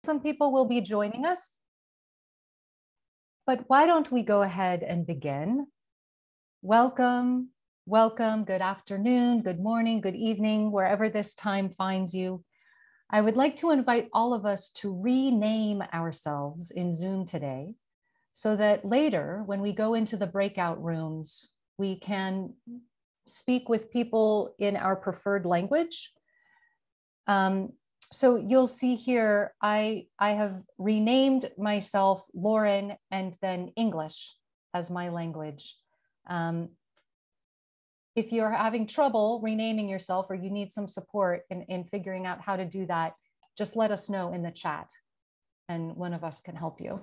some people will be joining us, but why don't we go ahead and begin? Welcome, welcome, good afternoon, good morning, good evening, wherever this time finds you. I would like to invite all of us to rename ourselves in Zoom today so that later when we go into the breakout rooms, we can speak with people in our preferred language. So you'll see here, I have renamed myself Lauren and then English as my language. If you're having trouble renaming yourself or you need some support in figuring out how to do that, just let us know in the chat and one of us can help you.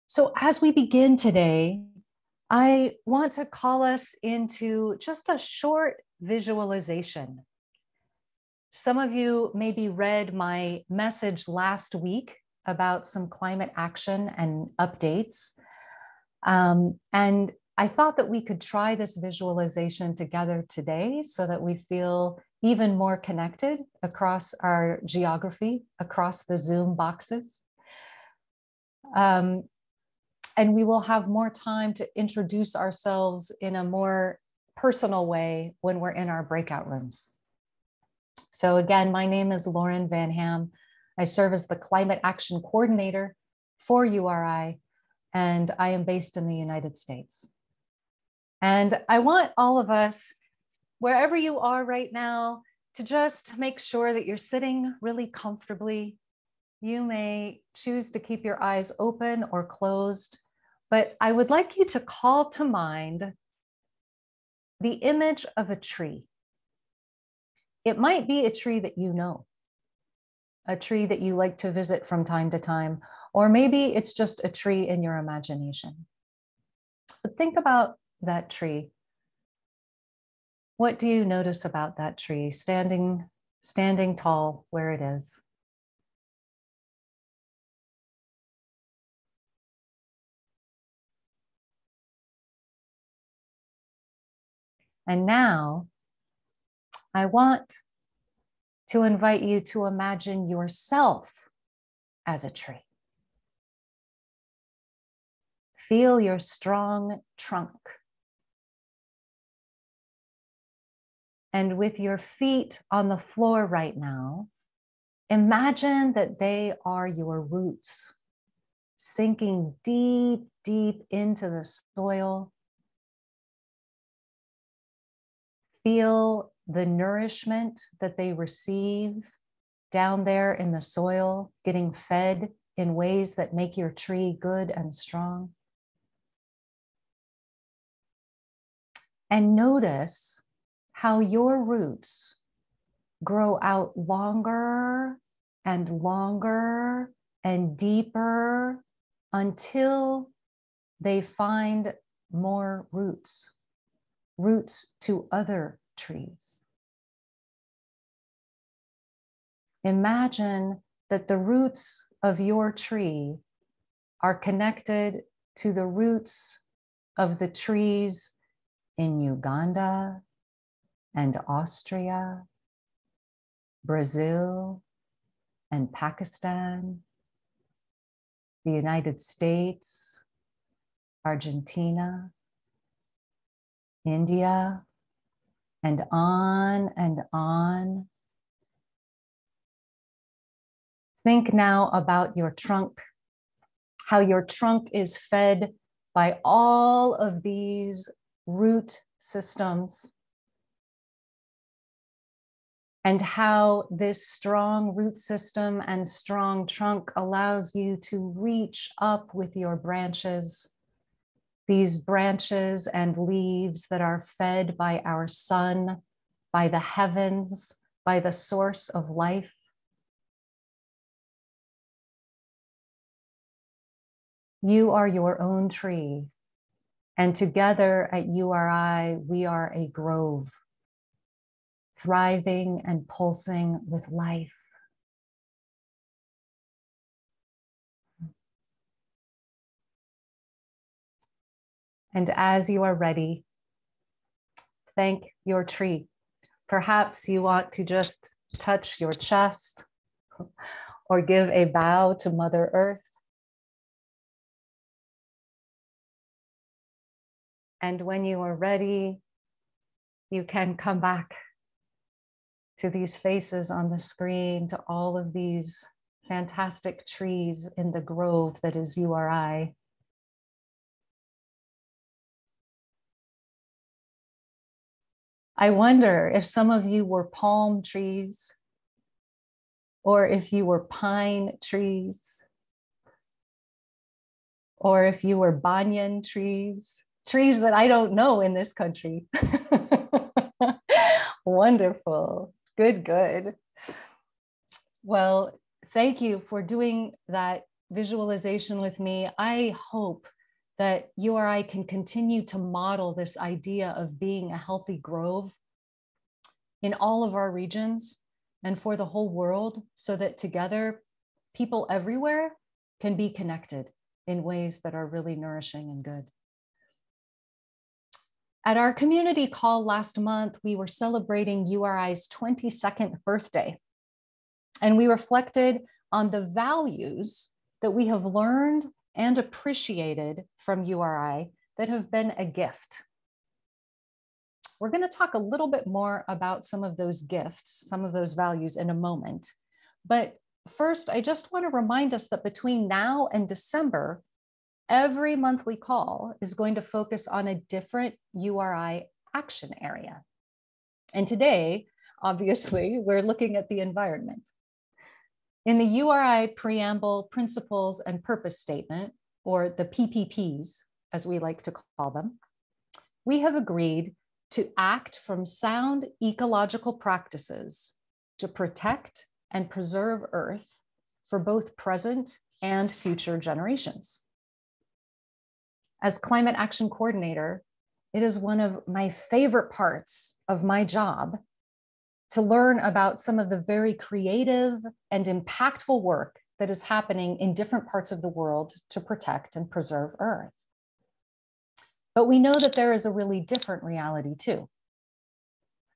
So as we begin today, I want to call us into just a short visualization. Some of you maybe read my message last week about some climate action and updates. And I thought that we could try this visualization together today so that we feel even more connected across our geography, across the Zoom boxes. And we will have more time to introduce ourselves in a more personal way when we're in our breakout rooms. So again, my name is Lauren Van Ham. I serve as the Climate Action Coordinator for URI, and I am based in the United States. And I want all of us, wherever you are right now, to just make sure that you're sitting really comfortably. You may choose to keep your eyes open or closed, but I would like you to call to mind the image of a tree. It might be a tree that you know, a tree that you like to visit from time to time, or maybe it's just a tree in your imagination. But think about that tree. What do you notice about that tree standing tall where it is? And now I want to invite you to imagine yourself as a tree. Feel your strong trunk. And with your feet on the floor right now, imagine that they are your roots, sinking deep, deep into the soil. Feel the nourishment that they receive down there in the soil, getting fed in ways that make your tree good and strong. And notice how your roots grow out longer and longer and deeper until they find more roots. Roots to other trees. Imagine that the roots of your tree are connected to the roots of the trees in Uganda and Austria, Brazil and Pakistan, the United States, Argentina, India, and on and on. Think now about your trunk, how your trunk is fed by all of these root systems, and how this strong root system and strong trunk allows you to reach up with your branches, these branches and leaves that are fed by our sun, by the heavens, by the source of life. You are your own tree, and together at URI, we are a grove, thriving and pulsing with life. And as you are ready, thank your tree. Perhaps you want to just touch your chest, or give a bow to Mother Earth. And when you are ready, you can come back to these faces on the screen, to all of these fantastic trees in the grove that is URI. I wonder if some of you were palm trees, or if you were pine trees, or if you were banyan trees, trees that I don't know in this country. Wonderful. Good, good. Well, thank you for doing that visualization with me. I hope that URI can continue to model this idea of being a healthy grove in all of our regions and for the whole world, so that together people everywhere can be connected in ways that are really nourishing and good. At our community call last month, we were celebrating URI's 22nd birthday, and we reflected on the values that we have learned and appreciated from URI that have been a gift. We're going to talk a little bit more about some of those gifts, some of those values in a moment. But first, I just want to remind us that between now and December, every monthly call is going to focus on a different URI action area. And today, obviously, we're looking at the environment. In the URI Preamble Principles and Purpose Statement, or the PPPs, as we like to call them, we have agreed to act from sound ecological practices to protect and preserve Earth for both present and future generations. As Climate Action Coordinator, it is one of my favorite parts of my job to learn about some of the very creative and impactful work that is happening in different parts of the world to protect and preserve Earth. But we know that there is a really different reality too.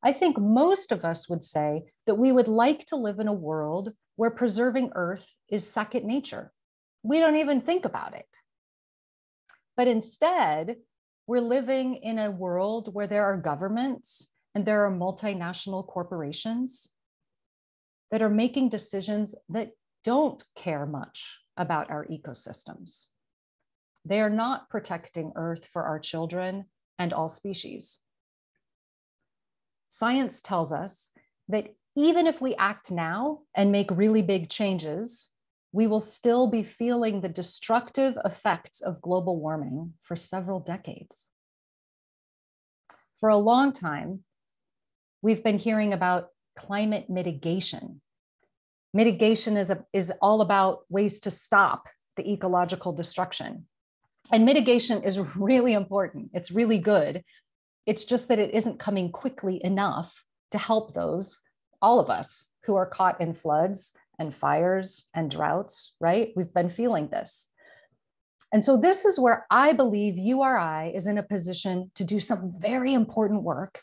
I think most of us would say that we would like to live in a world where preserving Earth is second nature. We don't even think about it. But instead, we're living in a world where there are governments and there are multinational corporations that are making decisions that don't care much about our ecosystems. They are not protecting Earth for our children and all species. Science tells us that even if we act now and make really big changes, we will still be feeling the destructive effects of global warming for several decades. For a long time, we've been hearing about climate mitigation. Mitigation is all about ways to stop the ecological destruction. And mitigation is really important. It's really good. It's just that it isn't coming quickly enough to help those, all of us, who are caught in floods and fires and droughts, right? We've been feeling this. And so this is where I believe URI is in a position to do some very important work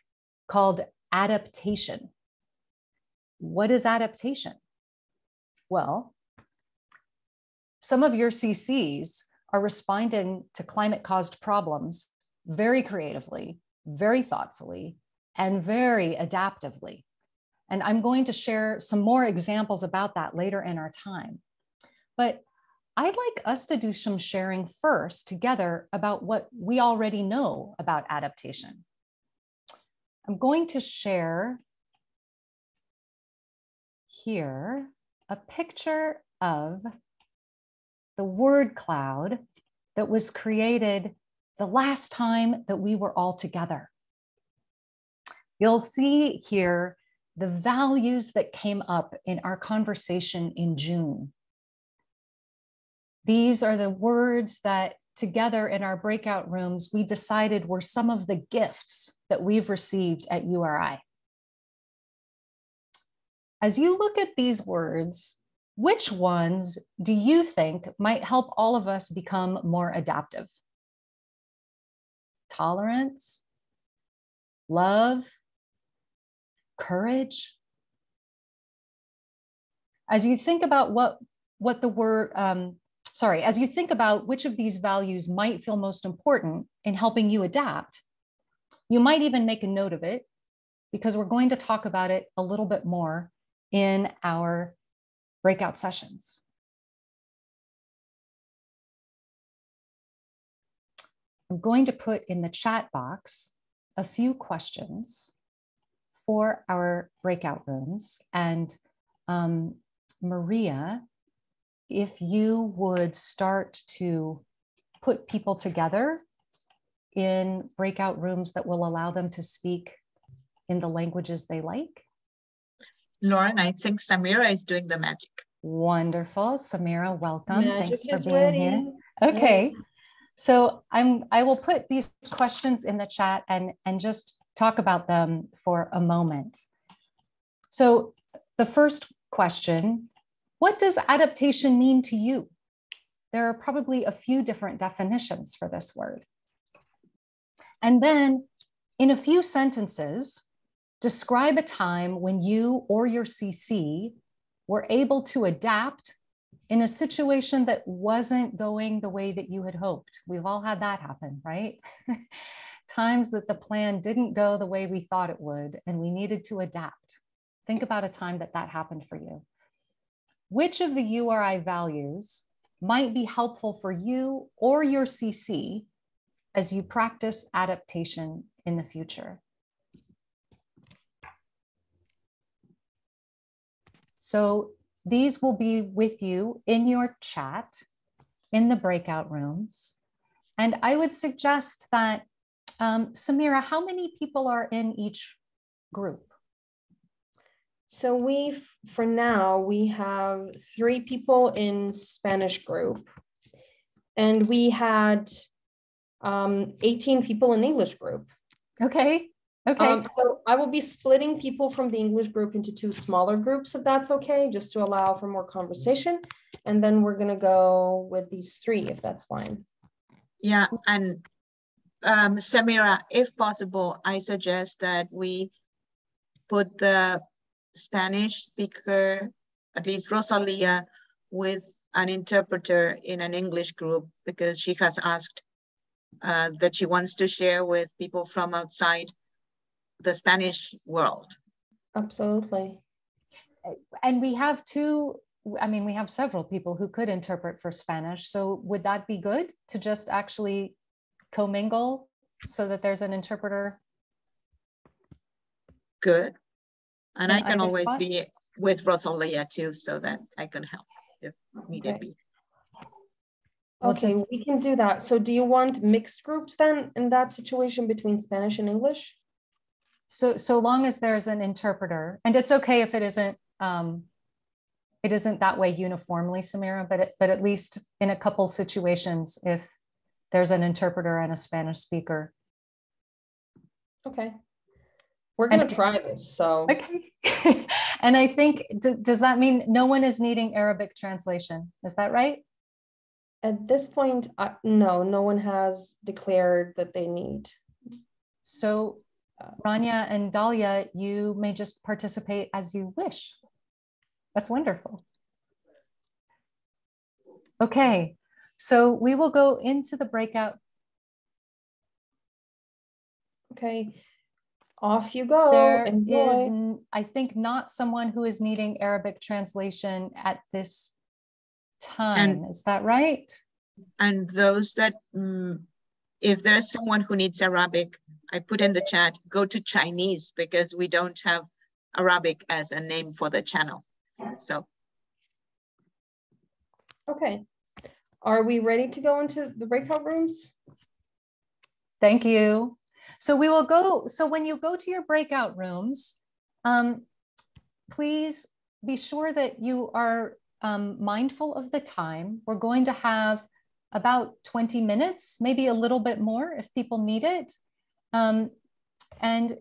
called adaptation. What is adaptation? Well, some of your CCs are responding to climate-caused problems very creatively, very thoughtfully, and very adaptively. And I'm going to share some more examples about that later in our time. But I'd like us to do some sharing first together about what we already know about adaptation. I'm going to share here a picture of the word cloud that was created the last time that we were all together. You'll see here the values that came up in our conversation in June. These are the words that together in our breakout rooms, we decided were some of the gifts that we've received at URI. As you look at these words, which ones do you think might help all of us become more adaptive? Tolerance, love, courage, as you think about what the word, as you think about which of these values might feel most important in helping you adapt, you might even make a note of it, because we're going to talk about it a little bit more in our breakout sessions. I'm going to put in the chat box a few questions for our breakout rooms. And Maria, if you would start to put people together in breakout rooms that will allow them to speak in the languages they like. Lauren, I think Samira is doing the magic. Wonderful. Samira, welcome. Magic Thanks for being ready. here. Okay. So I will put these questions in the chat and just talk about them for a moment. So the first question, what does adaptation mean to you? There are probably a few different definitions for this word. And then in a few sentences, describe a time when you or your CC were able to adapt in a situation that wasn't going the way that you had hoped. We've all had that happen, right? Times that the plan didn't go the way we thought it would, and we needed to adapt. Think about a time that happened for you. Which of the URI values might be helpful for you or your CC as you practice adaptation in the future? So these will be with you in your chat, in the breakout rooms. And I would suggest that, Samira, how many people are in each group? So for now, we have 3 people in Spanish group, and we had 18 people in English group. Okay. Okay. So I will be splitting people from the English group into 2 smaller groups, if that's okay, just to allow for more conversation. And then we're going to go with these 3, if that's fine. Yeah. And Samira, if possible, I suggest that we put the Spanish speaker, at least Rosalia, with an interpreter in an English group, because she has asked that she wants to share with people from outside the Spanish world. Absolutely. And we have we have several people who could interpret for Spanish. So would that be good to just actually commingle so that there's an interpreter? Good. And I can always spot? be with Rosalia too, so that I can help if needed be. Okay, we can do that. So do you want mixed groups then in that situation between Spanish and English? So long as there's an interpreter, and it's okay if it isn't that way uniformly, Samira, but at least in a couple situations, if there's an interpreter and a Spanish speaker. Okay. We're going to try this, so. Okay. And I think, does that mean no one is needing Arabic translation? Is that right? At this point, no one has declared that they need. So Rania and Dahlia, you may just participate as you wish. That's wonderful. Okay, so we will go into the breakout. Okay, off you go. There Enjoy. is, I think, not someone who is needing Arabic translation at this time. Is that right? And those that, if there's someone who needs Arabic, I put in the chat, go to Chinese, because we don't have Arabic as a name for the channel. So. Okay. Are we ready to go into the breakout rooms? Thank you. So we will go, so when you go to your breakout rooms, please be sure that you are mindful of the time. We're going to have about 20 minutes, maybe a little bit more if people need it. And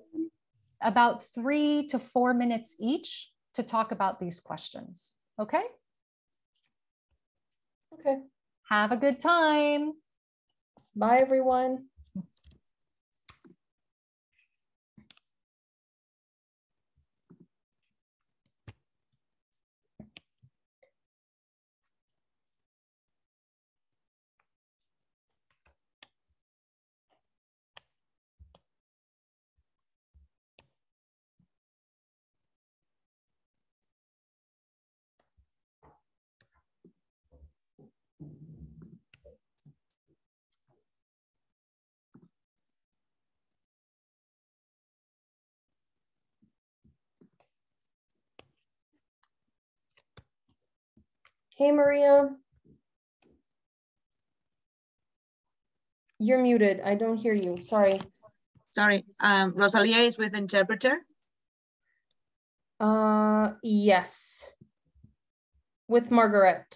about 3 to 4 minutes each to talk about these questions. Okay? Okay. Have a good time. Bye, everyone. Hey, Maria. You're muted. I don't hear you. Sorry. Sorry. Rosalia is with interpreter. Yes. With Margaret.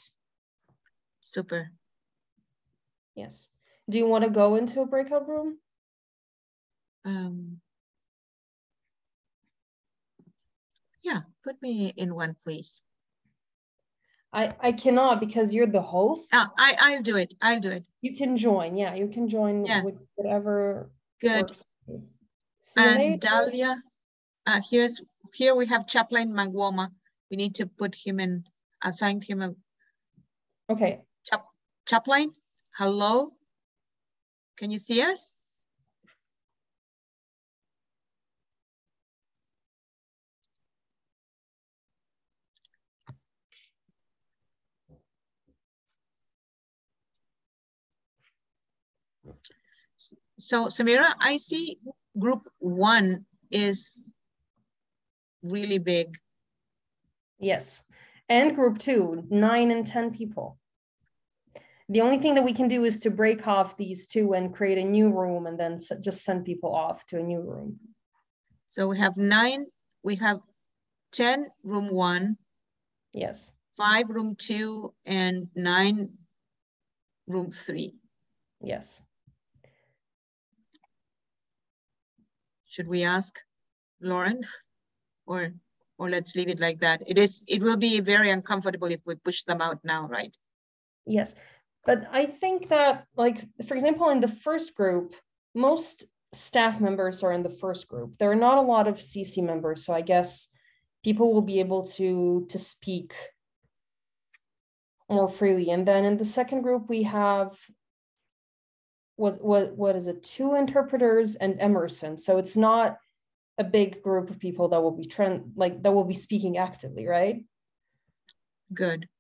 Super. Yes. Do you want to go into a breakout room? Yeah, put me in one, please. I cannot because you're the host. I'll do it. I'll do it. You can join. Yeah, you can join with whatever works. See you later. Dahlia, here we have Chaplain Mangwoma. We need to put him in, assign him a. Okay. Chaplain, hello. Can you see us? So Samira, I see group 1 is really big. Yes. And group 2, 9 and 10 people. The only thing that we can do is to break off these 2 and create a new room and then just send people off to a new room. So we have 9, we have 10, room 1. Yes. 5, room 2, and 9, room 3. Yes. Should we ask Lauren, or let's leave it like that? It will be very uncomfortable if we push them out now, right? Yes, but I think that, like, for example, in the first group, most staff members are in the first group. There are not a lot of CC members, so I guess people will be able to speak more freely. And then in the second group, we have what is it? 2 interpreters and Emerson. So it's not a big group of people that will be that will be speaking actively, right? Good.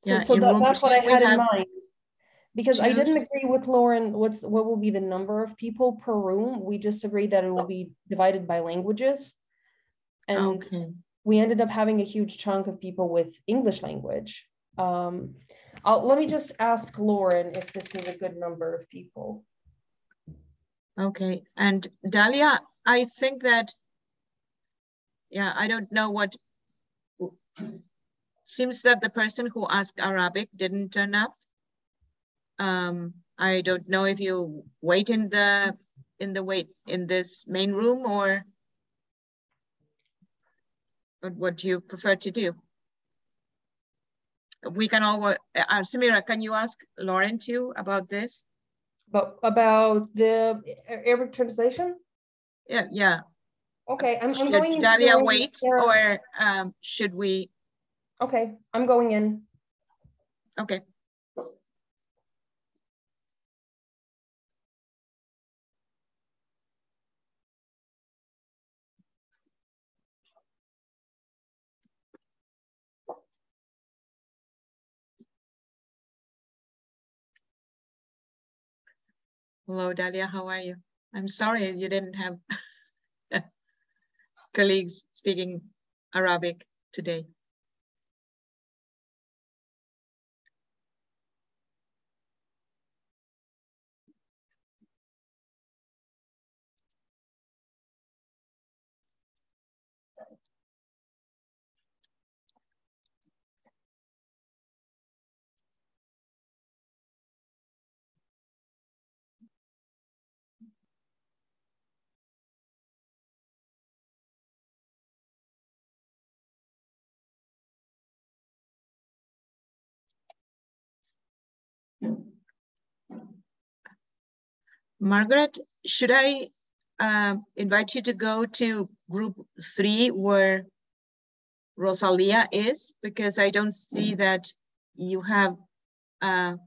Yeah, so that's what I had in mind. Because I didn't agree with Lauren, what will be the number of people per room. We just agreed that it will be divided by languages. And we ended up having a huge chunk of people with English language. Let me just ask Lauren if this is a good number of people. Okay, and Dahlia, I think that, I don't know what, seems that the person who asked Arabic didn't turn up. I don't know if you wait in this main room or what you prefer to do. We can all, Samira, can you ask Lauren too about this? About the Arabic translation? Yeah. Okay, I'm should going into Dahlia wait or should we? Okay, I'm going in. Okay. Hello, Dahlia, how are you? I'm sorry you didn't have colleagues speaking Arabic today. Margaret, should I invite you to go to group 3 where Rosalia is? Because I don't see that you have, or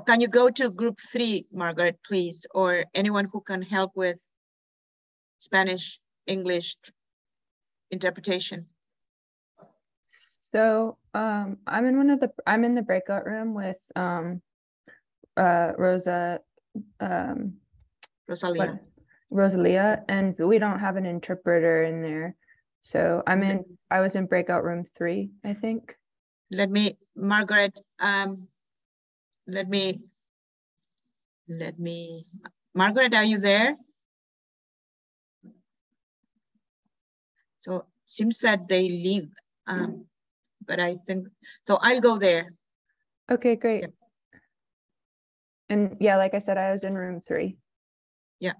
can you go to group 3, Margaret, please? Or anyone who can help with Spanish, English interpretation. So I'm in the breakout room with Rosalia, and we don't have an interpreter in there. So I was in breakout room 3, I think. Margaret, Margaret, are you there? So seems that they leave, but I think, so I'll go there. Okay, great. Yeah. And yeah, like I said, I was in room 3. Yeah.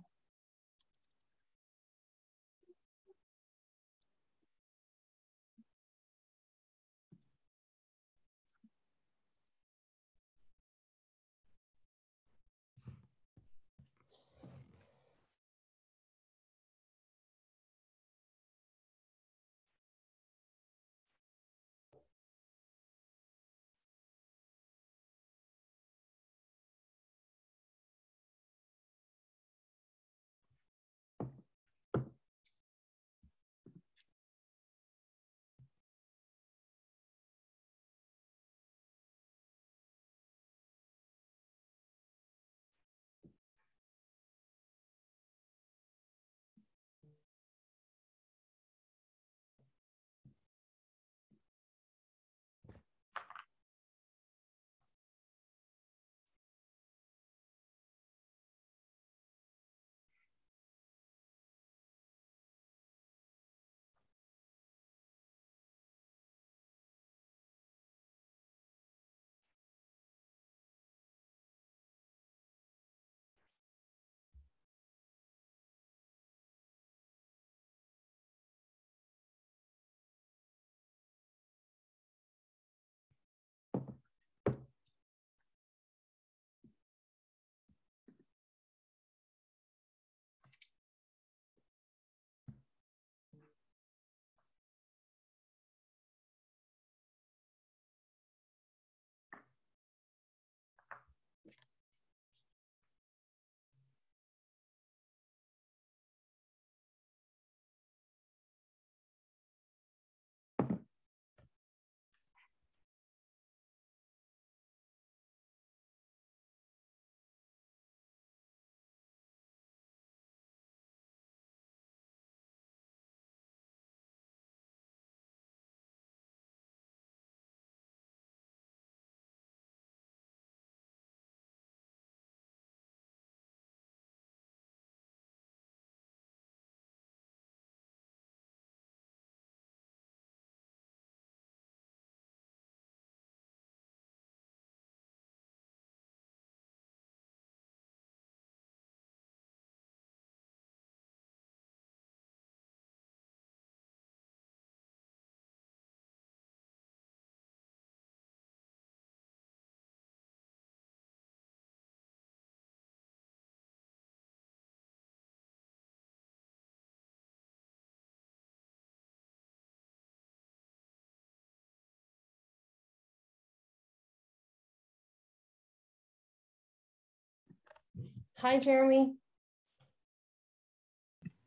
Hi, Jeremy.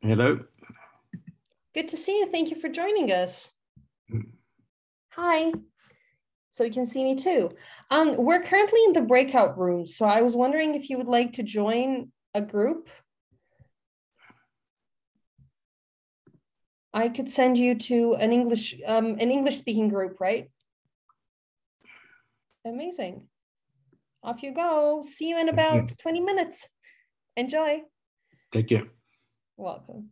Hello. Good to see you. Thank you for joining us. Hi. So you can see me too. We're currently in the breakout rooms, so I was wondering if you would like to join a group. I could send you to an English speaking group, right? Amazing. Off you go. See you in about 20 minutes. Enjoy. Take care. Welcome.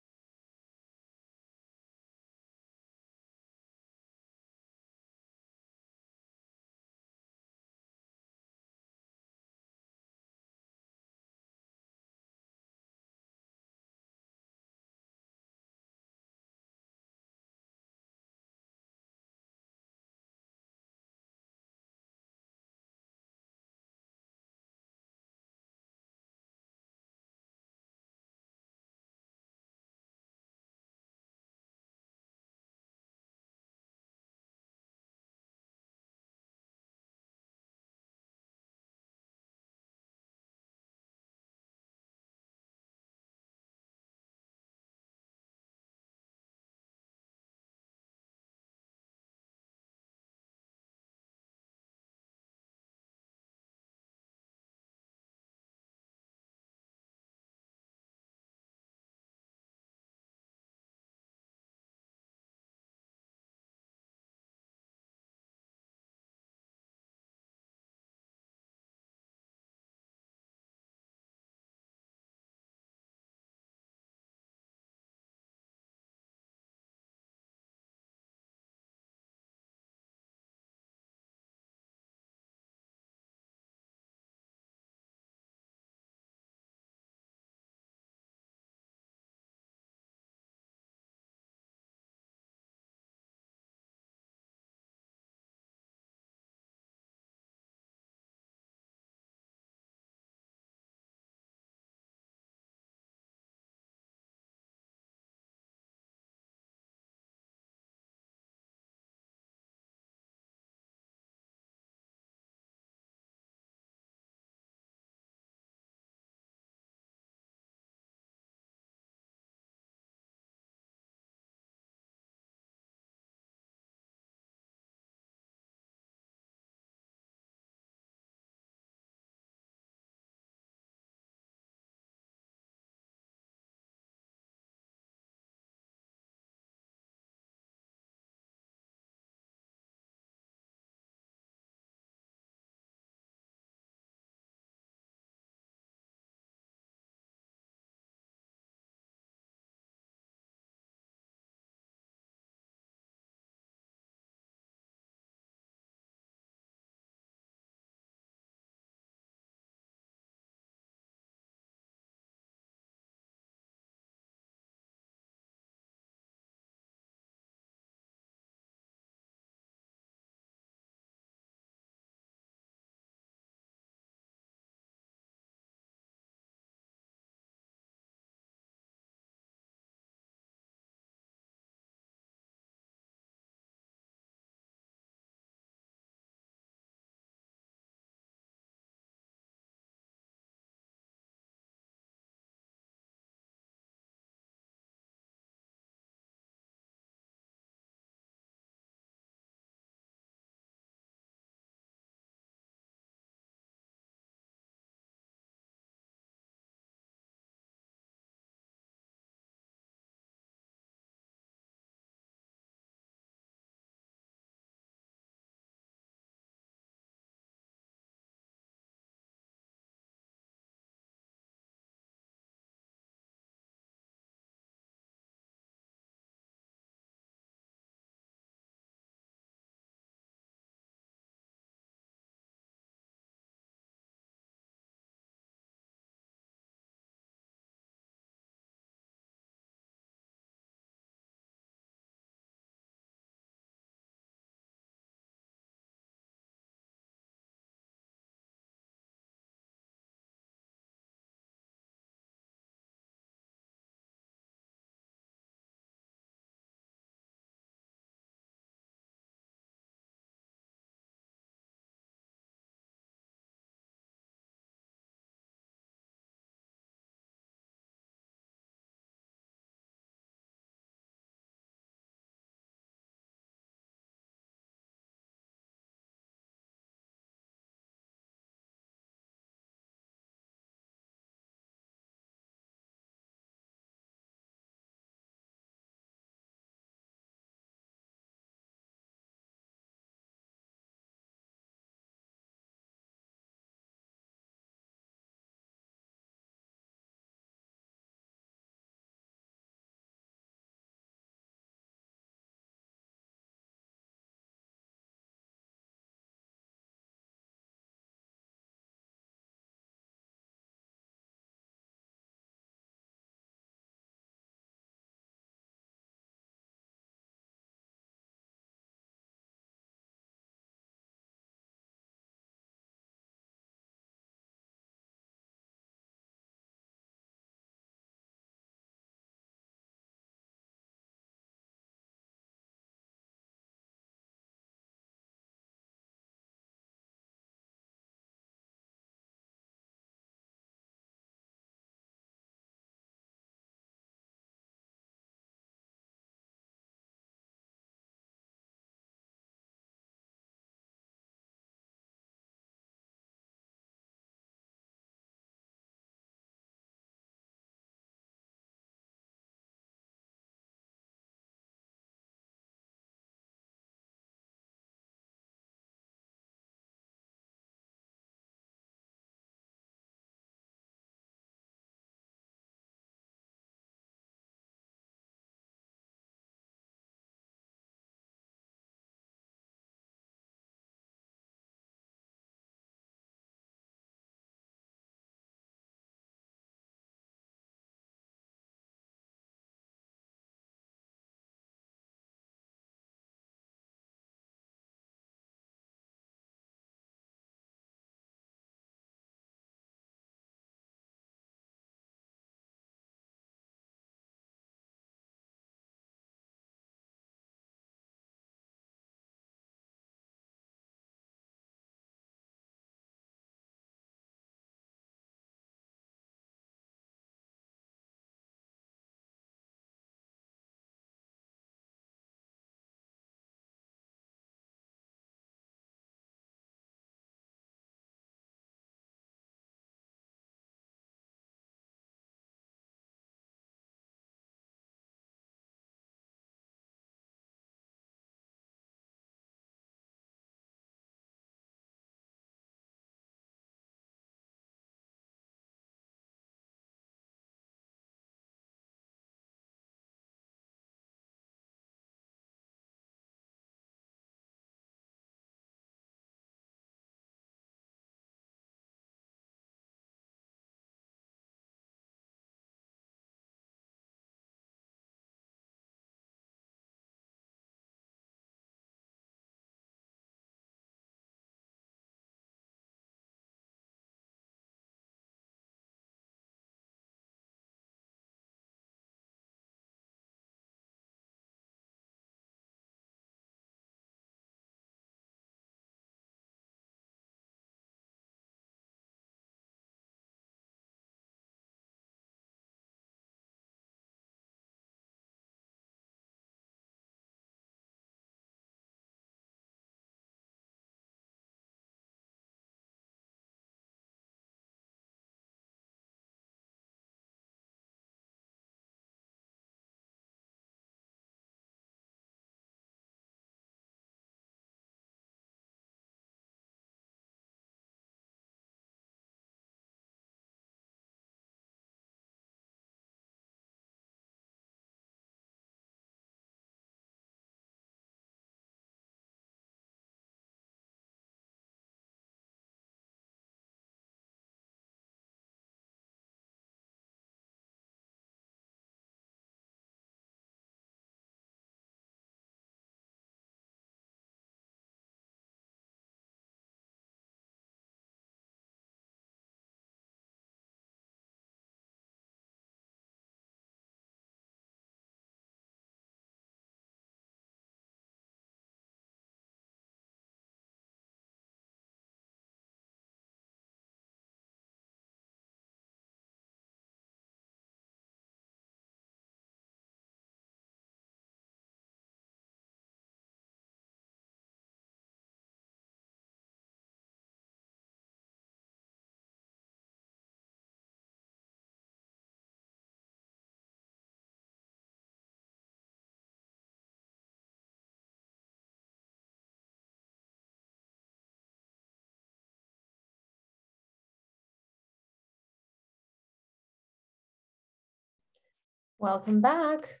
Welcome back.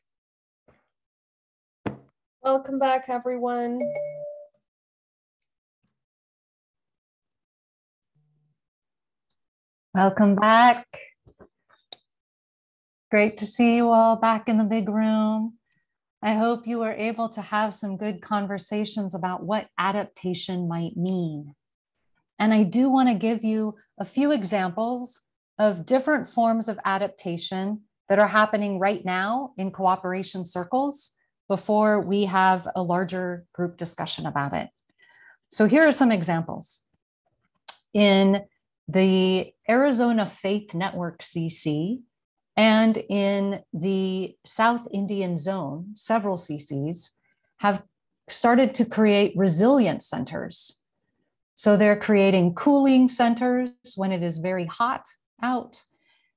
Welcome back, everyone. Welcome back. Great to see you all back in the big room. I hope you were able to have some good conversations about what adaptation might mean. And I do want to give you a few examples of different forms of adaptation that are happening right now in cooperation circles before we have a larger group discussion about it. So here are some examples. In the Arizona Faith Network CC and in the South Indian Zone, several CCs have started to create resilience centers. So they're creating cooling centers when it is very hot out.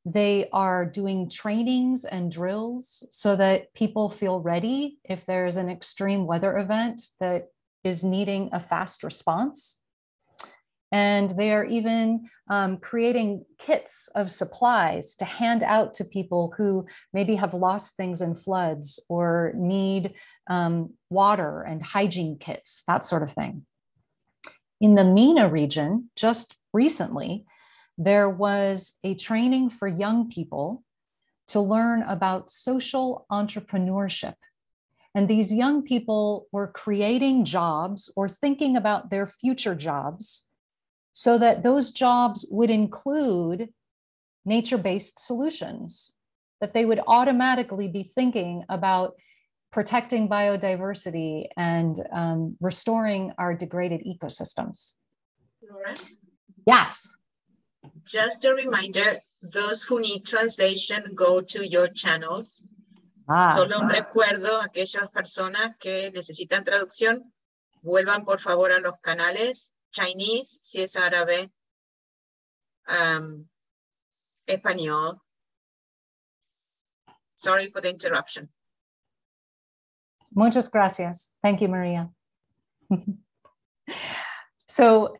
They are doing trainings and drills so that people feel ready if there's an extreme weather event that is needing a fast response. And they are even creating kits of supplies to hand out to people who maybe have lost things in floods or need water and hygiene kits, that sort of thing. In the MENA region, just recently, there was a training for young people to learn about social entrepreneurship. And these young people were creating jobs or thinking about their future jobs so that those jobs would include nature-based solutions, that they would automatically be thinking about protecting biodiversity and restoring our degraded ecosystems. Laura? Yes. Just a reminder, those who need translation, go to your channels. Solo un recuerdo a aquellas personas que necesitan traducción, vuelvan por favor a los canales Chinese, si es árabe, español. Sorry for the interruption. Muchas gracias. Thank you, Maria. So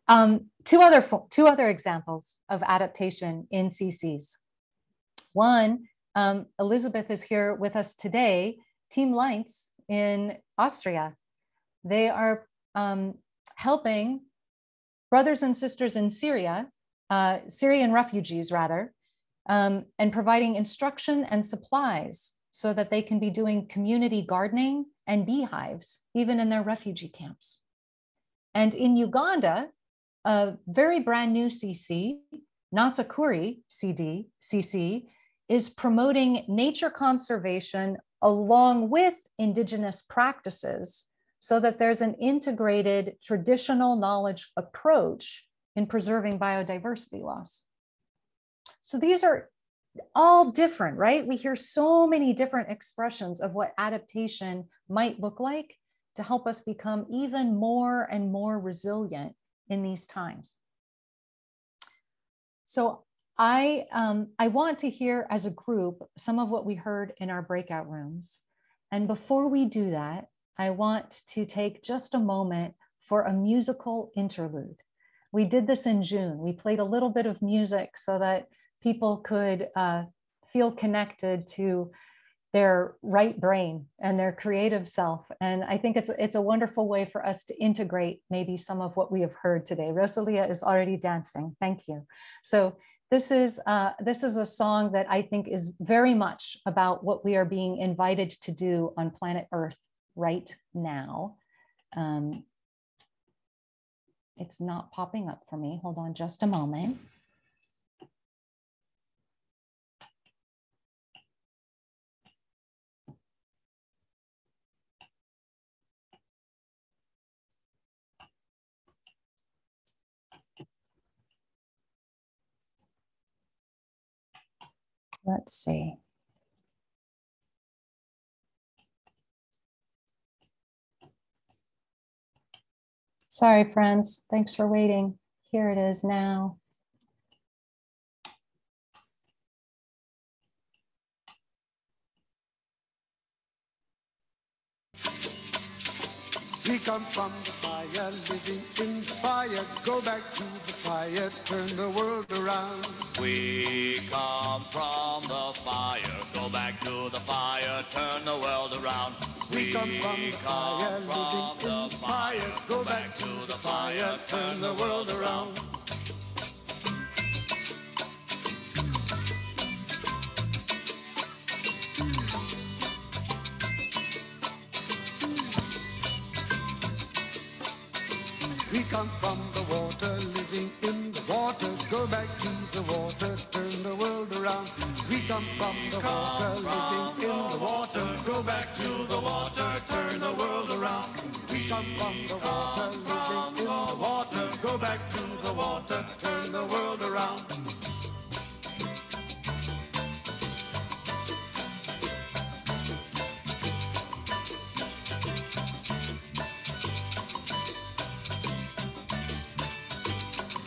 two other examples of adaptation in CCs. One, Elizabeth is here with us today, Team Leinz in Austria. They are helping brothers and sisters in Syria, Syrian refugees rather, and providing instruction and supplies so that they can be doing community gardening and beehives, even in their refugee camps. And in Uganda, a very brand new CC, Nasakuri CC, is promoting nature conservation along with indigenous practices so that there's an integrated traditional knowledge approach in preserving biodiversity loss. So these are all different, right? We hear so many different expressions of what adaptation might look like to help us become even more and more resilient in these times. So I want to hear as a group some of what we heard in our breakout rooms. And before we do that, I want to take just a moment for a musical interlude. We did this in June. We played a little bit of music so that people could feel connected to their right brain and their creative self. And I think it's a wonderful way for us to integrate maybe some of what we have heard today. Rosalia is already dancing. Thank you. So this is a song that I think is very much about what we are being invited to do on planet Earth right now. It's not popping up for me. Hold on just a moment. Let's see. Sorry, friends. Thanks for waiting. Here it is now. We come from the fire, living in the fire. Go back to the fire, turn the world around. We come from the fire, go back to the fire, turn the world around. We come from the fire, living in the fire. Go back to the fire, turn the world around. We come from the water, living in the water. Go back to the water, turn the world around. We come from the water, living in the water. Go back to the water, turn the world around. We come from the water, living in the water. Go back to the water, turn the world around.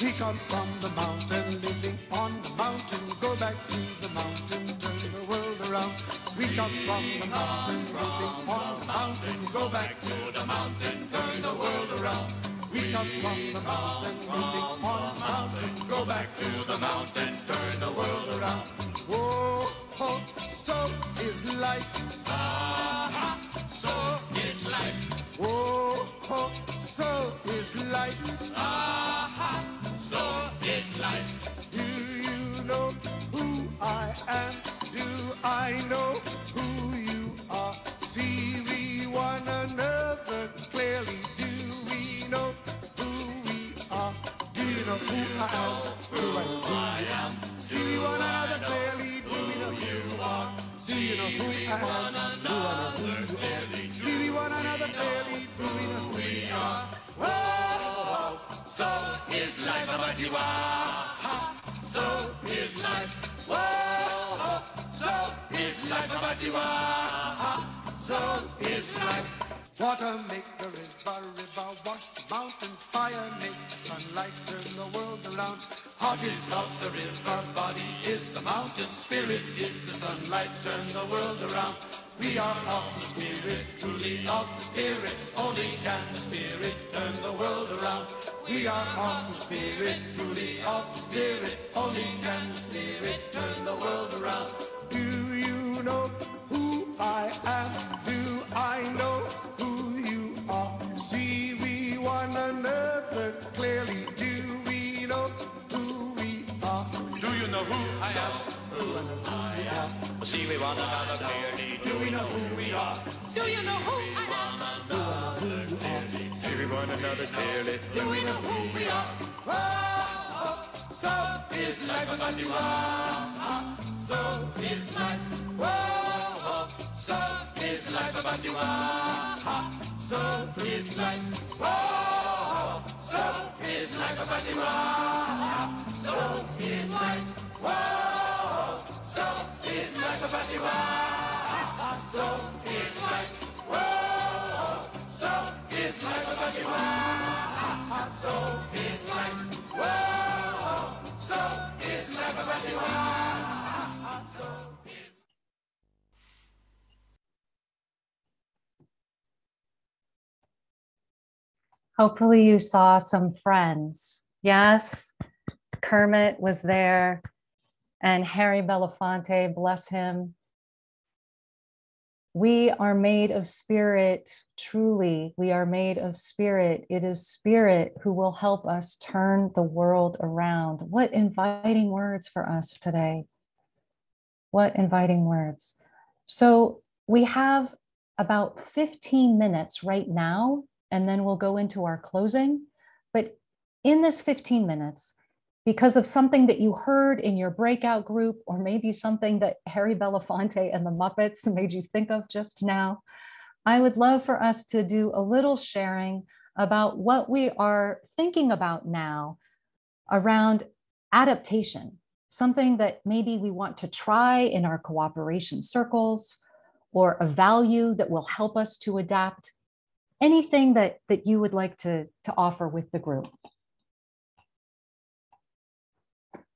We come from the mountain, living on the mountain. Go back to the mountain, turn the world around. We come from the mountain, living on the mountain. Go back to the mountain, turn the world around. We come from the mountain, living on the mountain. Go back to the mountain, turn the world around. Whoa, oh, so is life. Ah, so is life. Whoa, oh, so is life. Ah, so is life. Do you know who I am? Do I know who you are? See we one another clearly. Do we know who we are? Do you know who I am? Who I am? See we one another clearly. Do we know who you are? Do you know who I am? Do I know who you are? See we one another clearly. Do we know who we are? Whoa, so is life, Abatiwa. So is life. whoa, So is life, Abatiwa. So is life. water make the river, river wash the mountain. Fire make the sunlight turn the world around. Heart is love, the river, body is the mountain, spirit is the sunlight, turn the world around. We are of the spirit, truly of the spirit, only can the spirit turn the world around. We are of the spirit, truly of the spirit, only can the spirit turn the world around. Do you know who I am? Do I know who you are? See we one another clearly. Do we know who we are? Do you know who I am? Who I am? See we one another clearly. Do we know who we are? Do you know who I am? See we one another clearly. Do we know who we are? Oh, so is life a batiwa. So is life. Oh, So is life, Abatiwa. So is life. oh, So is life, Abatiwa. So is life. So is life, Abatiwa. So is life. So is life, Abatiwa. So is life. So is life, Abatiwa. So Hopefully you saw some friends. Yes, Kermit was there and Harry Belafonte, bless him. We are made of spirit, truly. We are made of spirit. It is spirit who will help us turn the world around. What inviting words for us today. What inviting words. So we have about 15 minutes right now, and then we'll go into our closing. But in this 15 minutes, because of something that you heard in your breakout group, or maybe something that Harry Belafonte and the Muppets made you think of just now, I would love for us to do a little sharing about what we are thinking about now around adaptation, something that maybe we want to try in our cooperation circles, or a value that will help us to adapt. Anything that you would like to offer with the group.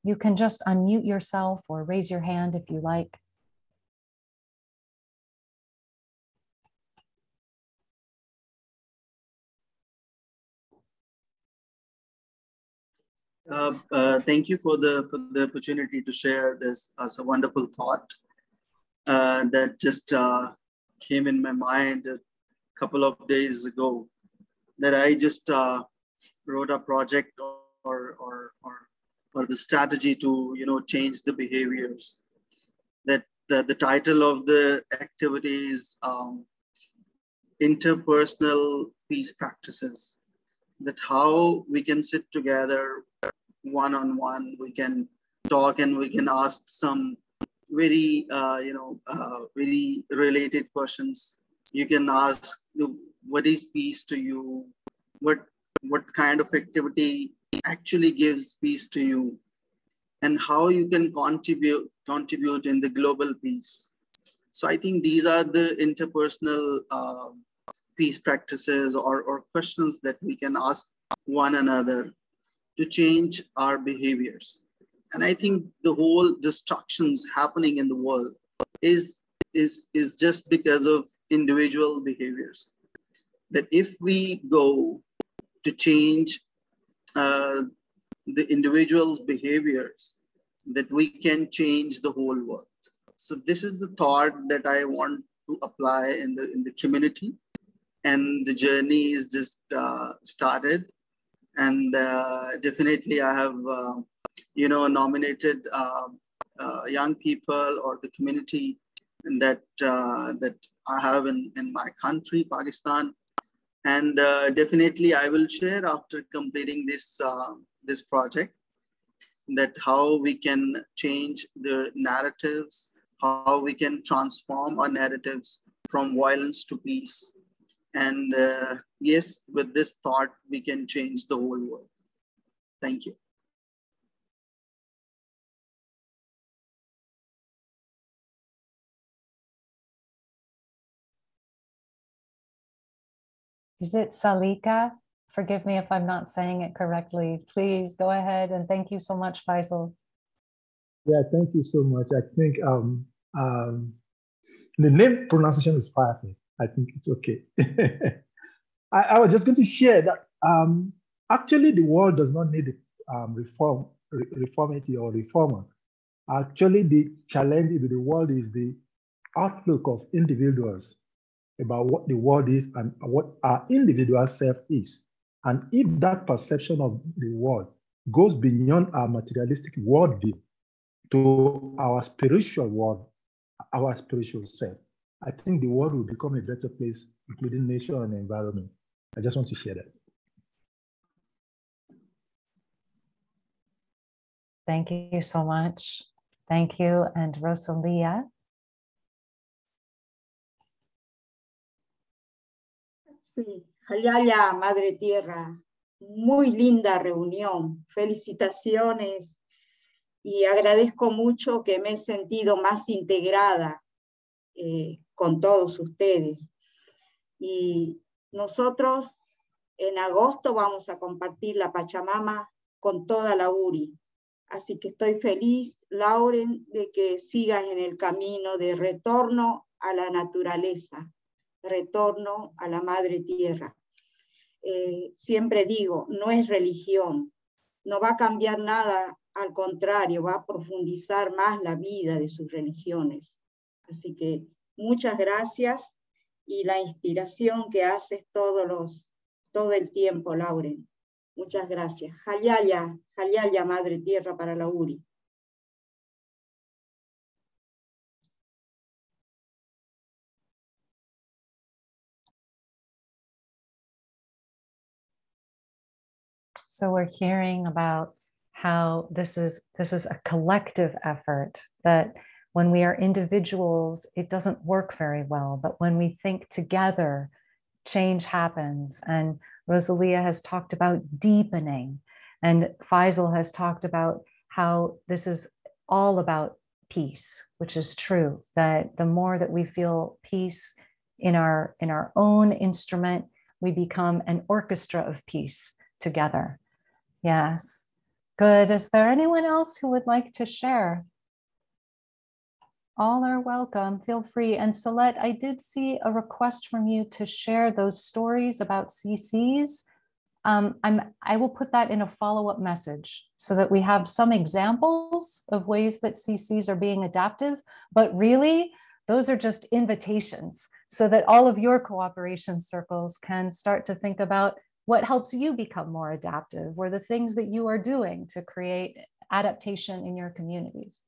You can just unmute yourself or raise your hand if you like. Thank you for the opportunity to share this as a wonderful thought that just came in my mind a couple of days ago. That I just wrote a project or the strategy to change the behaviors. That the title of the activity is interpersonal peace practices. That how we can sit together one-on-one, we can talk and we can ask some very very related questions. You can ask, what is peace to you? What kind of activity actually gives peace to you, and how you can contribute in the global peace. So I think these are the interpersonal peace practices or questions that we can ask one another to change our behaviors. And I think the whole destructions happening in the world is just because of individual behaviors. That if we go to change the individual's behaviors, that we can change the whole world. So this is the thought that I want to apply in the community, and the journey is just started. And definitely I have nominated young people or the community that I have in my country, Pakistan. And definitely I will share after completing this project, that how we can change the narratives, how we can transform our narratives from violence to peace. And yes, with this thought, we can change the whole world. Thank you. Is it Salika? Forgive me if I'm not saying it correctly. Please go ahead, and thank you so much, Faisal. Yeah, thank you so much. I think the name pronunciation is perfect. I think it's okay. I was just going to share that actually the world does not need reformity or reformer. Actually, the challenge with the world is the outlook of individuals about what the world is and what our individual self is. And if that perception of the world goes beyond our materialistic worldview to our spiritual world, our spiritual self, I think the world will become a better place, including nature and environment. I just want to share that. Thank you so much. Thank you. And Rosalia. Sí, Hayaya, Madre Tierra, muy linda reunión. Felicitaciones y agradezco mucho que me he sentido más integrada con todos ustedes. Y nosotros en agosto vamos a compartir la Pachamama con toda la URI. Así que estoy feliz, Lauren, de que sigas en el camino de retorno a la naturaleza, retorno a la Madre Tierra. Siempre digo, no es religión, no va a cambiar nada, al contrario, va a profundizar más la vida de sus religiones. Así que muchas gracias y la inspiración que haces todo el tiempo, Lauren. Muchas gracias. Hayaya, Hayaya, Madre Tierra para la URI. So we're hearing about how this is a collective effort, that when we are individuals, it doesn't work very well. But when we think together, change happens. And Rosalia has talked about deepening, and Faisal has talked about how this is all about peace, which is true, that the more that we feel peace in our own instrument, we become an orchestra of peace together. Yes. Good. Is there anyone else who would like to share? All are welcome. Feel free. And Salette, I did see a request from you to share those stories about CCs. I will put that in a follow-up message so that we have some examples of ways that CCs are being adaptive, but really those are just invitations so that all of your cooperation circles can start to think about what helps you become more adaptive or the things that you are doing to create adaptation in your communities.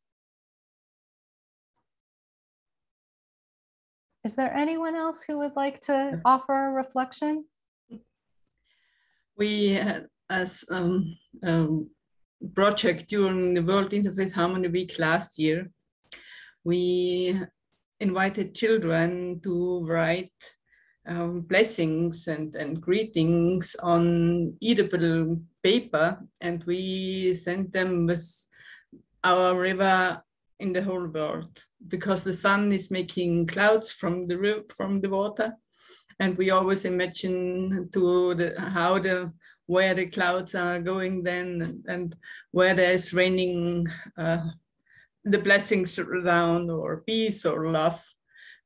Is there anyone else who would like to offer a reflection? We as project during the World Interfaith Harmony Week last year, we invited children to write blessings and greetings on eatable paper, and we sent them with our river in the whole world, because the sun is making clouds from the water, and we always imagine where the clouds are going then, and where there's raining the blessings around, or peace or love.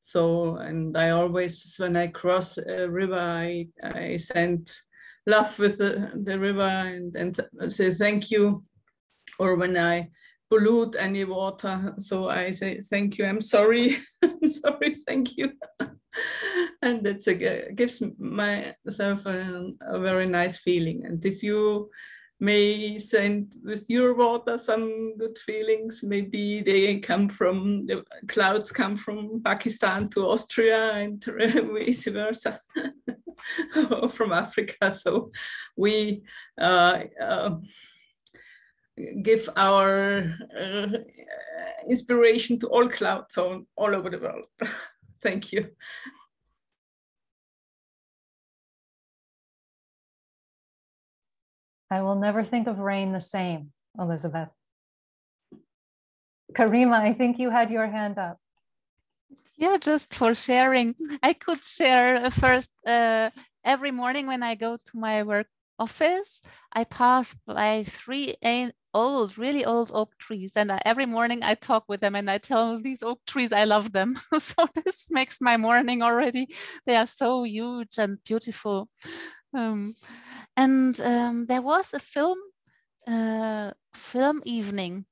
So, and I always, when I cross a river, I send love with the river and say thank you. Or when I pollute any water, so I say thank you, I'm sorry, I'm sorry, thank you. And that's gives myself a very nice feeling. And if you may send with your water some good feelings, maybe they come from, the clouds come from Pakistan to Austria and vice versa, or from Africa. So we give our inspiration to all clouds all over the world. Thank you. I will never think of rain the same, Elizabeth. Karima, I think you had your hand up. Yeah, just for sharing. I could share first, every morning when I go to my work office, I pass by 3 really old oak trees, and every morning I talk with them and I tell these oak trees I love them. So this makes my morning already. They are so huge and beautiful. There was a film evening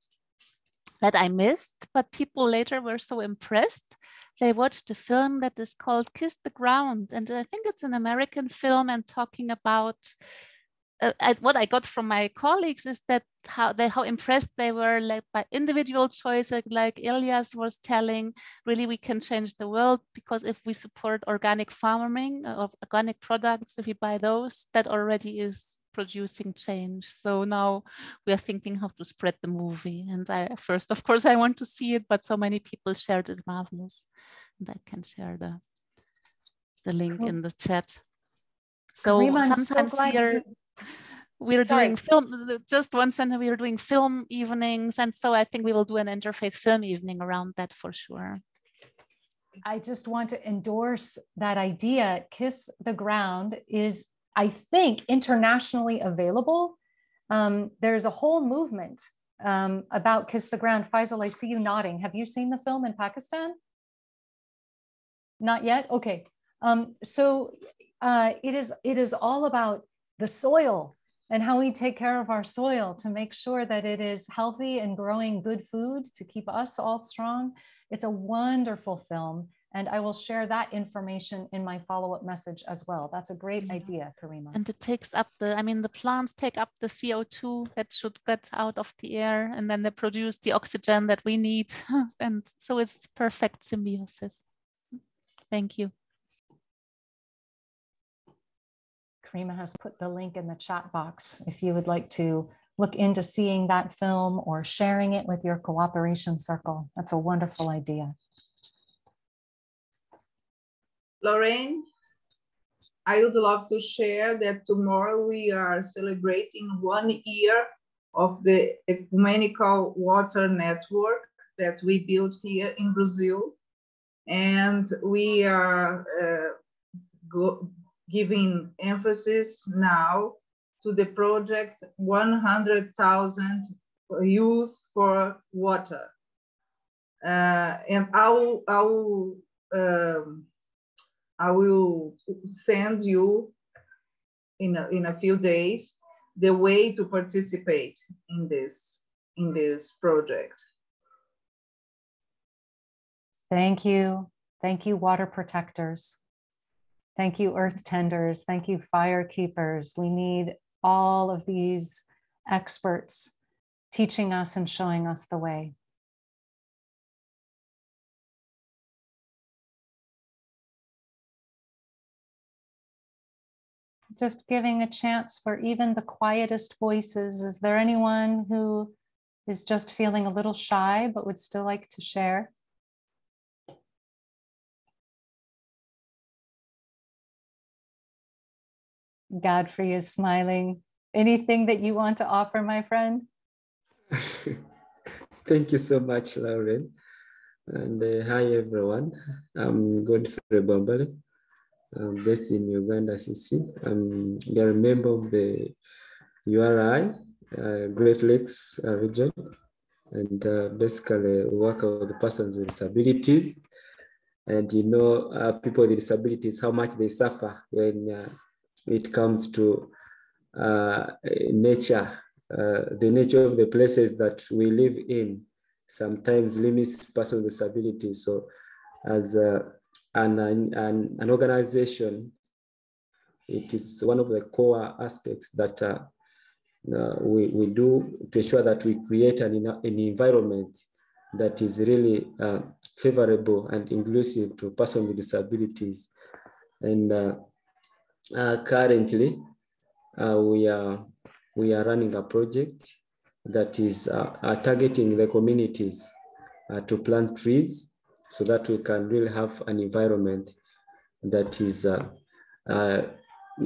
that I missed, but people later were so impressed. They watched a film that is called Kiss the Ground, and I think it's an American film, and talking about what I got from my colleagues is that how impressed they were, like, by individual choice, like Elias was telling. Really, we can change the world, because if we support organic farming or organic products, if we buy those, that already is producing change. So now we are thinking how to spread the movie. And first, of course, I want to see it, but so many people shared, it's marvelous. And I can share the link in the chat. So Karima, sometimes here we're doing film, just one sentence, we're doing film evenings. And so I think we will do an interfaith film evening around that for sure. I just want to endorse that idea. Kiss the Ground is, I think, internationally available. There's a whole movement about Kiss the Ground. Faisal, I see you nodding. Have you seen the film in Pakistan? Not yet? Okay. It is all about the soil and how we take care of our soil to make sure that it is healthy and growing good food to keep us all strong. It's a wonderful film, and I will share that information in my follow-up message as well. That's a great idea, Karima. And it takes up the plants take up the CO2 that should get out of the air, and then they produce the oxygen that we need. And so it's perfect symbiosis. Thank you. Karima has put the link in the chat box if you would like to look into seeing that film or sharing it with your cooperation circle. That's a wonderful idea. Lorraine, I would love to share that tomorrow we are celebrating 1 year of the ecumenical water network that we built here in Brazil. And we are giving emphasis now to the project 100,000 youth for water. And I will send you in a few days the way to participate in this project. Thank you. Thank you, water protectors. Thank you, earth tenders. Thank you, fire keepers. We need all of these experts teaching us and showing us the way. Just giving a chance for even the quietest voices. Is there anyone who is just feeling a little shy but would still like to share? Godfrey is smiling. Anything that you want to offer, my friend? Thank you so much, Lauren. And hi, everyone. I'm Godfrey Bambale. I'm based in Uganda, CC. I'm a member of the URI, Great Lakes region, and basically work with the persons with disabilities. And you know, people with disabilities, how much they suffer when it comes to nature. The nature of the places that we live in sometimes limits persons with disabilities. So as an organization, it is one of the core aspects that we do to ensure that we create an environment that is really favorable and inclusive to persons with disabilities. And currently, we are running a project that is targeting the communities to plant trees so that we can really have an environment that is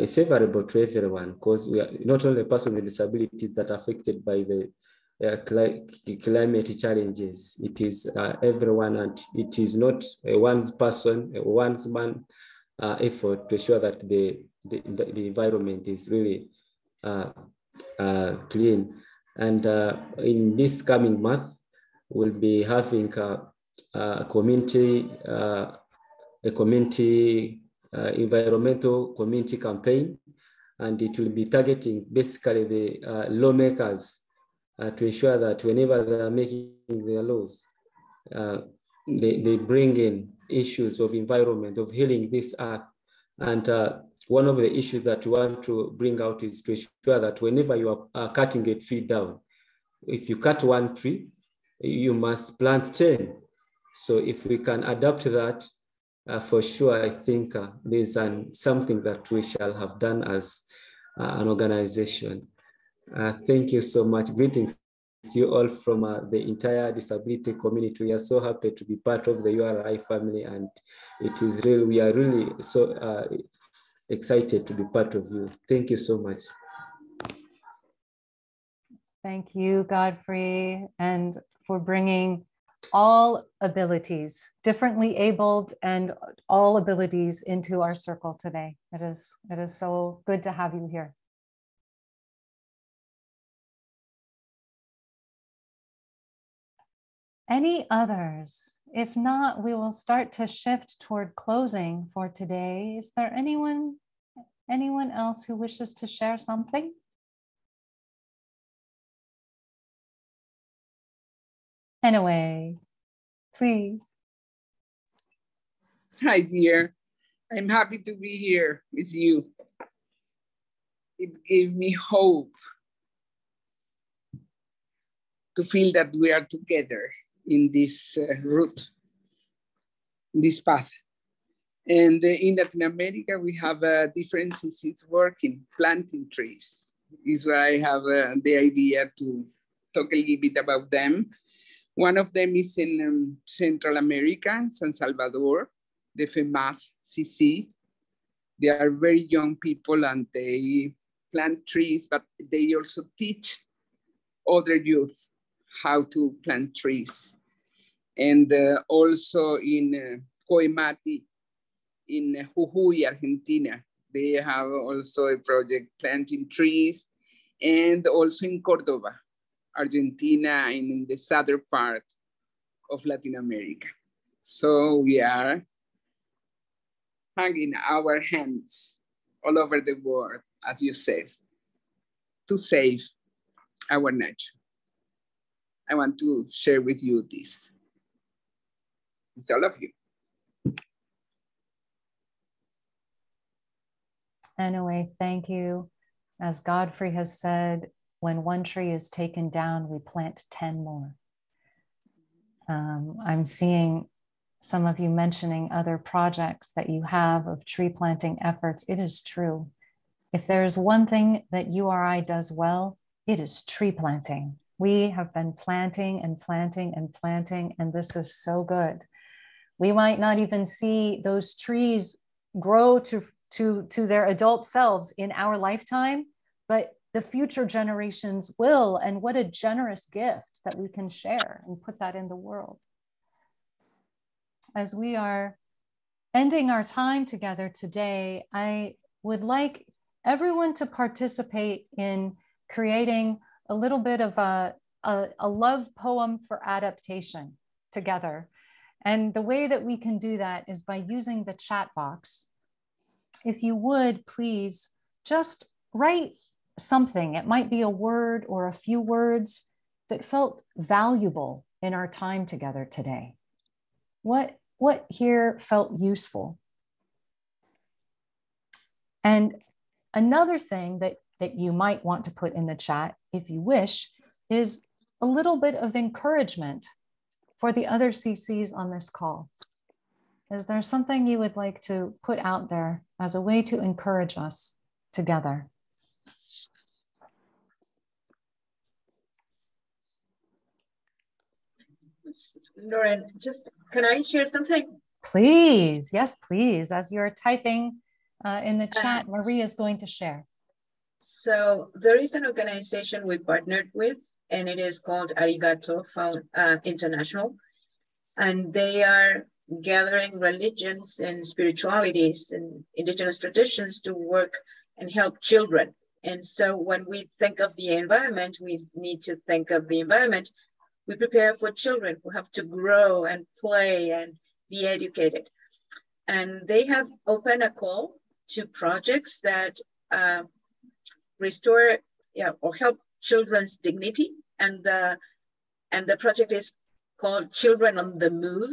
favorable to everyone, because we are not only persons with disabilities that are affected by the climate challenges. It is everyone, and it is not one person, one man effort to ensure that the environment is really clean. And in this coming month, we'll be having a community environmental community campaign, and it will be targeting basically the lawmakers to ensure that whenever they are making their laws, they bring in issues of environment, of healing this earth. And one of the issues that we want to bring out is to ensure that whenever you are cutting a tree down, if you cut one tree, you must plant 10. So if we can adapt that, for sure, I think there's something that we shall have done as an organization. Thank you so much. Greetings to you all from the entire disability community. We are so happy to be part of the URI family, and it is really, we are really so excited to be part of you. Thank you so much. Thank you, Godfrey, and for bringing all abilities, differently abled and all abilities into our circle today. It is so good to have you here. Any others? If not, we will start to shift toward closing for today. Is there anyone else who wishes to share something? Anyway, please. Hi, dear. I'm happy to be here with you. It gave me hope to feel that we are together in this route, in this path. And in Latin America, we have different CCs working, planting trees. Is where I have the idea to talk a little bit about them. One of them is in Central America, San Salvador, the FEMAS CC. They are very young people and they plant trees, but they also teach other youth how to plant trees. And also in Coimati, in Jujuy, Argentina, they have also a project planting trees, and also in Cordoba, Argentina, and in the southern part of Latin America. So we are hanging our hands all over the world as you said, to save our nature. I want to share with you this, with all of you. Anyway, thank you. As Godfrey has said, when one tree is taken down, we plant 10 more. I'm seeing some of you mentioning other projects that you have of tree planting efforts. It is true. If there is one thing that URI does well, it is tree planting. We have been planting and planting and planting, and this is so good. We might not even see those trees grow to their adult selves in our lifetime, but the future generations will. And what a generous gift that we can share and put that in the world. As we are ending our time together today, I would like everyone to participate in creating a little bit of a love poem for adaptation together. And the way that we can do that is by using the chat box. If you would, please just write something. It might be a word or a few words that felt valuable in our time together today. What here felt useful? And another thing that you might want to put in the chat, if you wish, is a little bit of encouragement for the other CCs on this call. Is there something you would like to put out there as a way to encourage us together? Lauren, just can I share something? Please, yes, please. As you're typing in the chat, Maria is going to share. So there is an organization we partnered with, and it is called Arigato International, and they are gathering religions and spiritualities and indigenous traditions to work and help children. And so when we think of the environment, we need to think of the environment. We prepare for children who have to grow and play and be educated. And they have opened a call to projects that restore or help children's dignity. And the project is called Children on the Move.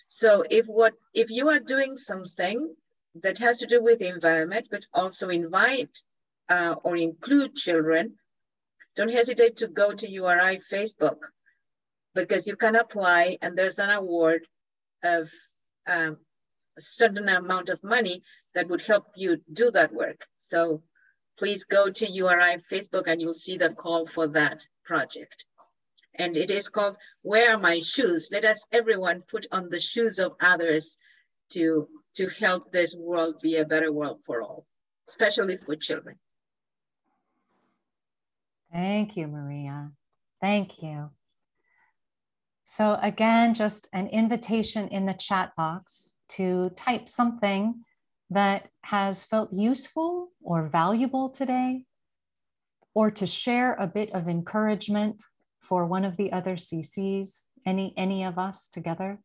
So if you are doing something that has to do with the environment, but also invite or include children, don't hesitate to go to URI Facebook, because you can apply and there's an award of a certain amount of money that would help you do that work. So please go to URI Facebook and you'll see the call for that project. And it is called Where Are My Shoes? Let us everyone put on the shoes of others to help this world be a better world for all, especially for children. Thank you, Maria. Thank you. So again, just an invitation in the chat box to type something that has felt useful or valuable today, or to share a bit of encouragement for one of the other CCs, any of us together.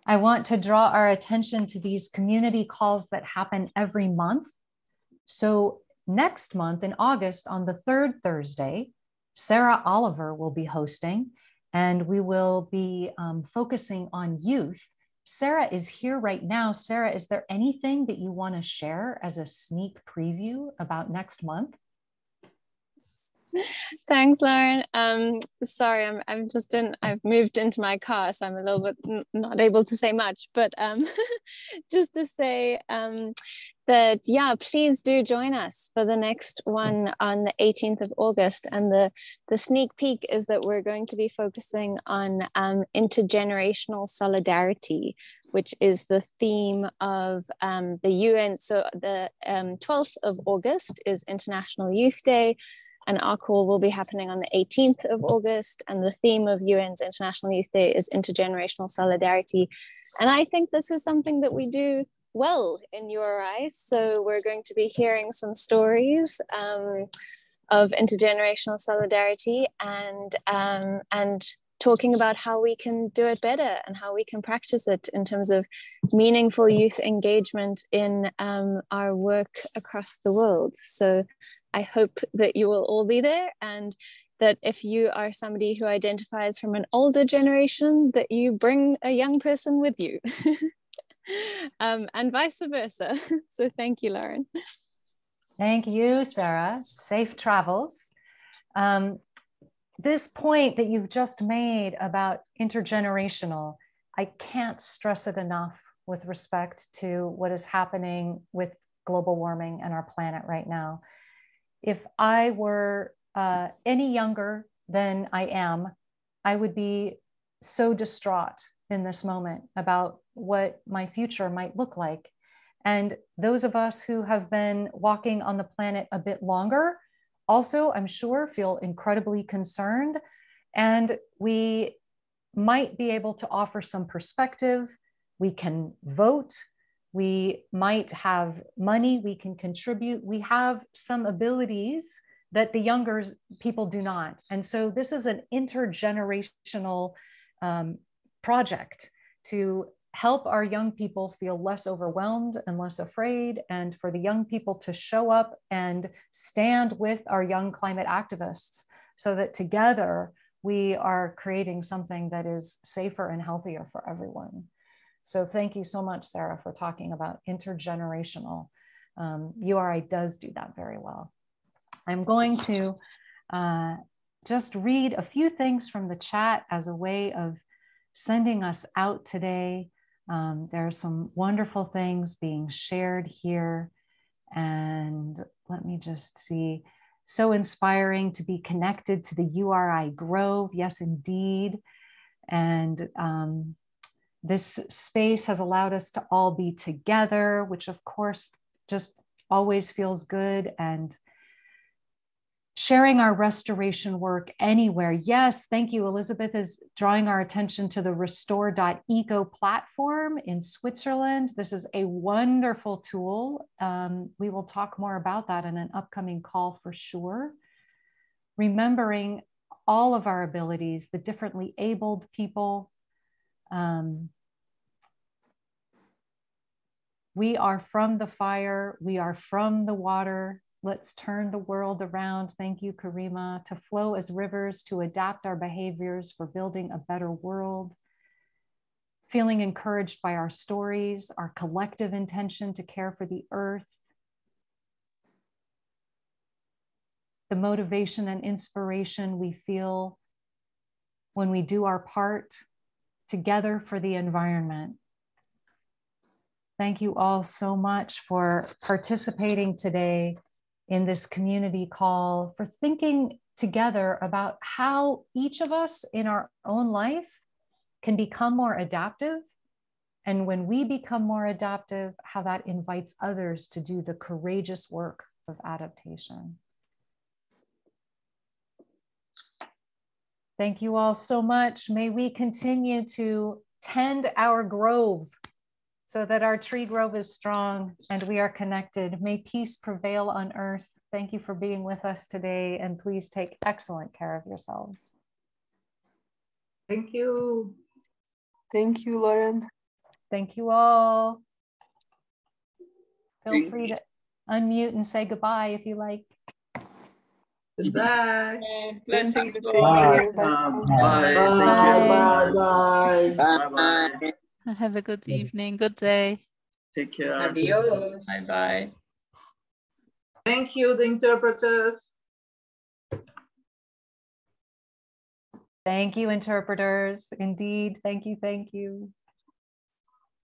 I want to draw our attention to these community calls that happen every month. So next month in August, on the third Thursday, Sarah Oliver will be hosting, and we will be focusing on youth. Sarah is here right now. Sarah, is there anything that you want to share as a sneak preview about next month? Thanks, Lauren. Sorry, I've moved into my car, so I'm a little bit not able to say much, but just to say that, yeah, please do join us for the next one on the 18th of August. And the sneak peek is that we're going to be focusing on intergenerational solidarity, which is the theme of the UN. So the 12th of August is International Youth Day, and our call will be happening on the 18th of August. And the theme of UN's International Youth Day is intergenerational solidarity. And I think this is something that we do well in URI. So we're going to be hearing some stories of intergenerational solidarity and talking about how we can do it better and how we can practice it in terms of meaningful youth engagement in our work across the world. So I hope that you will all be there, and that if you are somebody who identifies from an older generation, that you bring a young person with you. And vice versa. So thank you, Lauren. Thank you, Sarah. Safe travels. This point that you've just made about intergenerational, I can't stress it enough with respect to what is happening with global warming and our planet right now. If I were any younger than I am, I would be so distraught in this moment about what my future might look like. And those of us who have been walking on the planet a bit longer also, I'm sure, feel incredibly concerned. And we might be able to offer some perspective. We can vote. We might have money we can contribute. We have some abilities that the younger people do not. And so this is an intergenerational project to help our young people feel less overwhelmed and less afraid, and for the young people to show up and stand with our young climate activists so that together we are creating something that is safer and healthier for everyone. So thank you so much, Sarah, for talking about intergenerational. URI does do that very well. I'm going to just read a few things from the chat as a way of sending us out today. There are some wonderful things being shared here. And let me just see. So inspiring to be connected to the URI Grove. Yes, indeed. And this space has allowed us to all be together, which of course just always feels good. And sharing our restoration work anywhere. Yes, thank you. Elizabeth is drawing our attention to the restore.eco platform in Switzerland. This is a wonderful tool. We will talk more about that in an upcoming call for sure. Remembering all of our abilities, the differently abled people. We are from the fire, we are from the water. Let's turn the world around. Thank you, Karima. To flow as rivers, to adapt our behaviors for building a better world. Feeling encouraged by our stories, our collective intention to care for the earth. The motivation and inspiration we feel when we do our part together for the environment. Thank you all so much for participating today in this community call, for thinking together about how each of us in our own life can become more adaptive. And when we become more adaptive, how that invites others to do the courageous work of adaptation. Thank you all so much. May we continue to tend our grove so that our tree grove is strong and we are connected. May peace prevail on earth. Thank you for being with us today, and please take excellent care of yourselves. Thank you. Thank you, Lauren. Thank you all. Feel free to unmute and say goodbye if you like. Goodbye. Blessings. Bye. Bye. Bye. Bye. Bye. Have a good evening, good day. Take care. Adios. Bye-bye. Thank you, the interpreters. Thank you, interpreters. Indeed. Thank you. Thank you.